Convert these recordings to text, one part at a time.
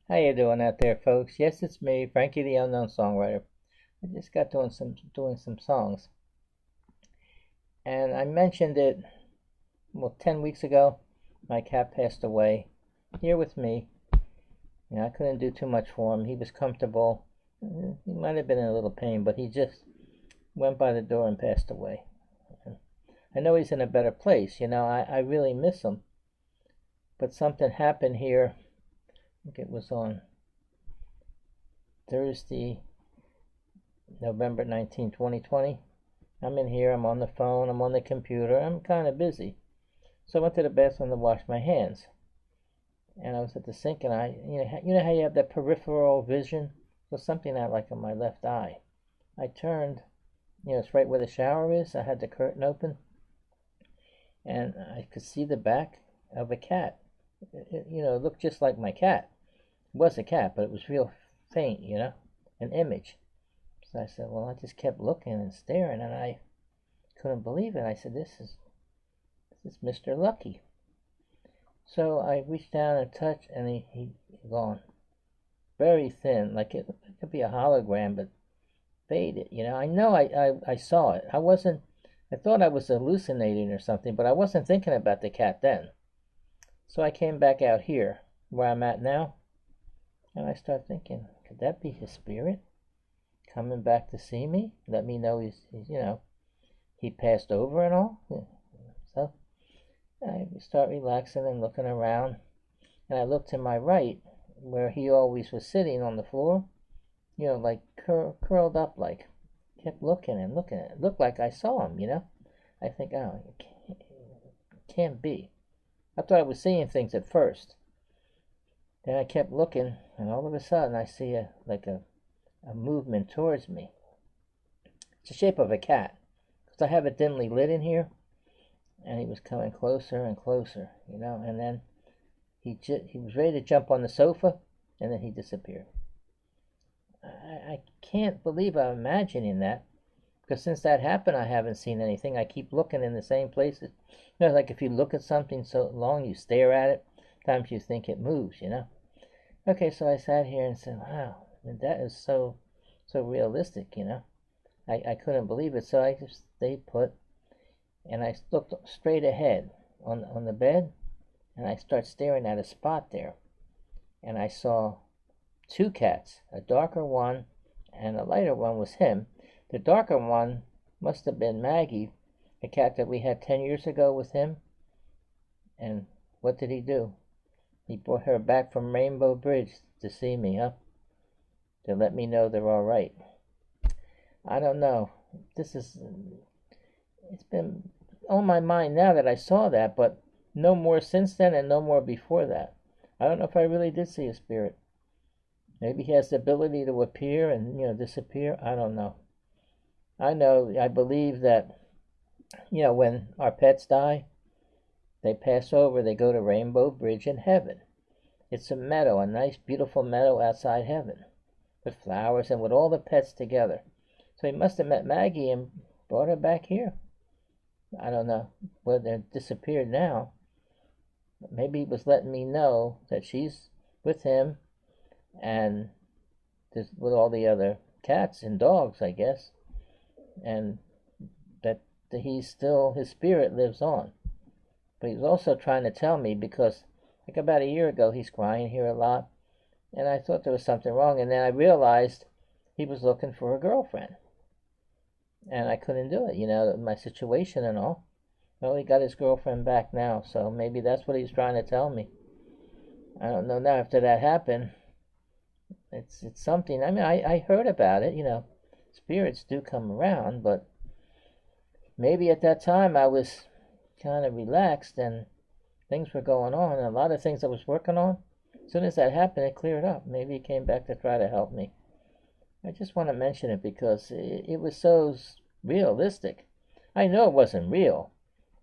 How you doing out there, folks? Yes, it's me, Frankie the Unknown Songwriter. I just got doing some songs, and I mentioned it 10 weeks ago. My cat passed away here with me. I couldn't do too much for him. He was comfortable. He might have been in a little pain, but he just went by the door and passed away. I know he's in a better place. I really miss him, but something happened here. I think it was on Thursday, November 19, 2020. I'm in here, I'm on the phone, I'm on the computer, I'm kind of busy. So I went to the bathroom to wash my hands. And I was at the sink, and you know how you have that peripheral vision? So something out like in my left eye. I turned, it's right where the shower is. I had the curtain open, and I could see the back of a cat. It looked just like my cat. It was a cat, but it was real faint, an image. So I said, well, I just kept looking and staring, and I couldn't believe it. I said, this is Mr. Lucky. So I reached down and touched, and he gone. Very thin, like it could be a hologram, but faded. I know I saw it. I thought I was hallucinating or something, but I wasn't thinking about the cat then. So I came back out here, where I'm at now, and I started thinking, could that be his spirit coming back to see me? Let me know he passed over and all. So I start relaxing and looking around, and I look to my right, where he always was sitting on the floor, like curled up, like. Kept looking and looking. It looked like I saw him, I think, oh, it can't be. I thought I was seeing things at first. Then I kept looking, and all of a sudden I see a movement towards me. It's the shape of a cat, because I have it dimly lit in here, and he was coming closer and closer, and then he was ready to jump on the sofa, and then he disappeared. I can't believe I'm imagining that, because since that happened, I haven't seen anything. I keep looking in the same places. Like if you look at something so long, you stare at it, sometimes you think it moves, Okay, so I sat here and said, wow, that is so realistic, I couldn't believe it, so I just stayed put, and I looked straight ahead on the bed, and I started staring at a spot there, and I saw two cats, a darker one and a lighter one was him. The darker one must have been Maggie, a cat that we had 10 years ago with him. And what did he do? He brought her back from Rainbow Bridge to see me, huh? To let me know they're all right. I don't know. It's been on my mind now that I saw that, but no more since then and no more before that. I don't know if I really did see a spirit. Maybe he has the ability to appear and, disappear. I don't know. I believe that, when our pets die, they pass over, they go to Rainbow Bridge in heaven. It's a meadow, a nice, beautiful meadow outside heaven, with flowers and with all the pets together. So he must have met Maggie and brought her back here. I don't know whether they're disappeared now. But maybe he was letting me know that she's with him, and with all the other cats and dogs, I guess, and that his spirit lives on. But he was also trying to tell me, because like about a year ago he's crying here a lot, and I thought there was something wrong, and then I realized he was looking for a girlfriend, and I couldn't do it, my situation and all. Well, he got his girlfriend back now, so maybe that's what he's trying to tell me. I don't know now. After that happened, it's something. I mean, I heard about it, spirits do come around, but maybe at that time I was kind of relaxed and things were going on, and a lot of things I was working on, as soon as that happened, it cleared up. Maybe he came back to try to help me. I just want to mention it because it was so realistic. I know it wasn't real.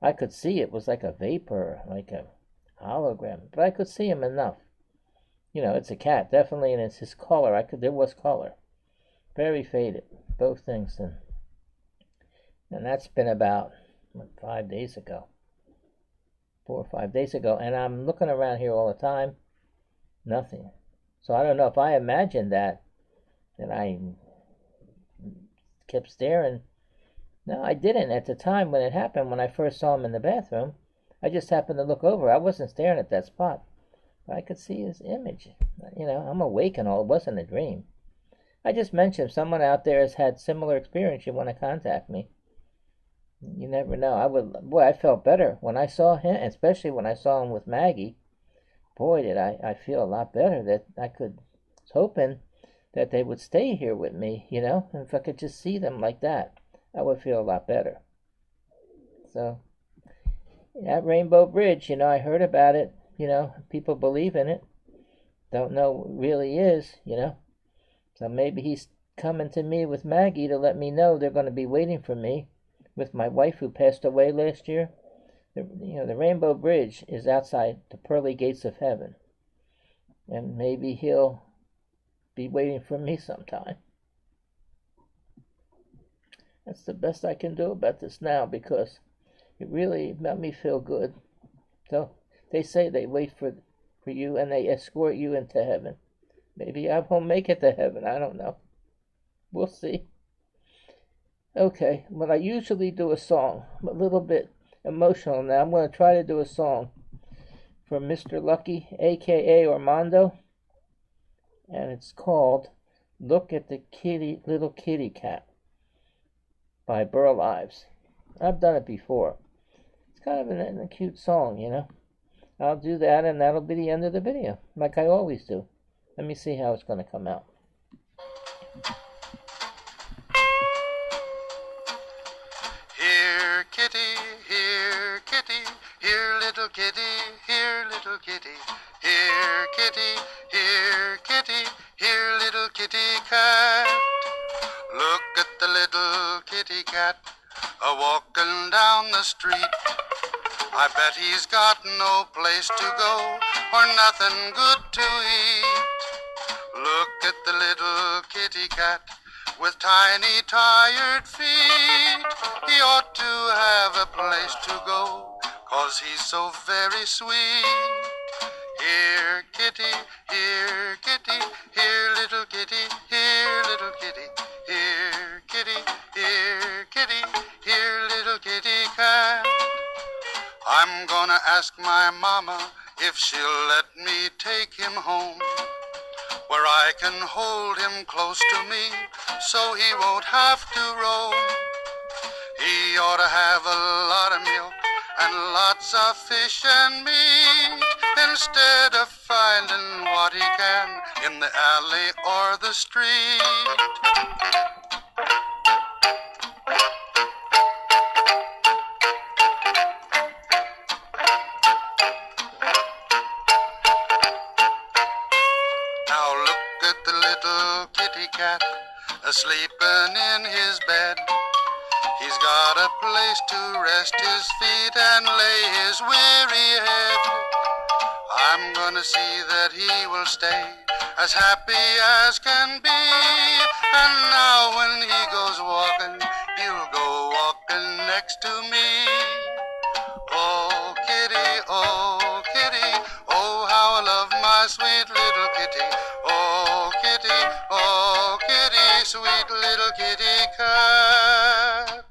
I could see it was like a vapor, like a hologram, but I could see him enough. It's a cat, definitely, and it's his color. There was color. Very faded, both things. And that's been about 5 days ago. 4 or 5 days ago. And I'm looking around here all the time. Nothing. So I don't know if I imagined that, and I kept staring. No, I didn't at the time when it happened, when I first saw him in the bathroom. I just happened to look over. I wasn't staring at that spot. But I could see his image. I'm awake and all. It wasn't a dream. I just mentioned if someone out there has had similar experience, you want to contact me. You never know. I felt better when I saw him, especially when I saw him with Maggie. Boy, did I feel a lot better that I was hoping that they would stay here with me, and if I could just see them like that, I would feel a lot better. So, that Rainbow Bridge, I heard about it, people believe in it. Don't know what it really is, So maybe he's coming to me with Maggie to let me know they're going to be waiting for me with my wife who passed away last year. The Rainbow Bridge is outside the pearly gates of heaven. And maybe he'll be waiting for me sometime. That's the best I can do about this now, because it really made me feel good. So they say they wait for you and they escort you into heaven. Maybe I won't make it to heaven. I don't know. We'll see. Okay, well, I usually do a song. I'm a little bit emotional now. I'm going to try to do a song from Mr. Lucky, a.k.a. Armando. And it's called Look at the Little Kitty Cat by Burl Ives. I've done it before. It's kind of a cute song, I'll do that, and that'll be the end of the video, like I always do. Let me see how it's going to come out. Here, kitty, here, kitty, here, little kitty, here, little kitty, here, kitty, here, kitty, here, little kitty cat. Look at the little kitty cat a-walking down the street. I bet he's got no place to go or nothing good to eat. Look at the little kitty cat with tiny tired feet. He ought to have a place to go, 'cause he's so very sweet. Here, kitty, here, kitty, here, little kitty, here, little kitty, here, kitty, here, kitty, here, little kitty cat. I'm gonna ask my mama if she'll let me take him home, where I can hold him close to me so he won't have to roam. He ought to have a lot of milk and lots of fish and meat, instead of finding what he can in the alley or the street. Now look at the little kitty cat a-sleeping in his bed. He's got a place to rest his feet and lay his weary head. I'm gonna see that he will stay as happy as can be. And now when he goes walking, he'll go walking next to me. Oh kitty, oh kitty, oh how I love my sweet little kitty. Oh kitty, sweet little kitty cat.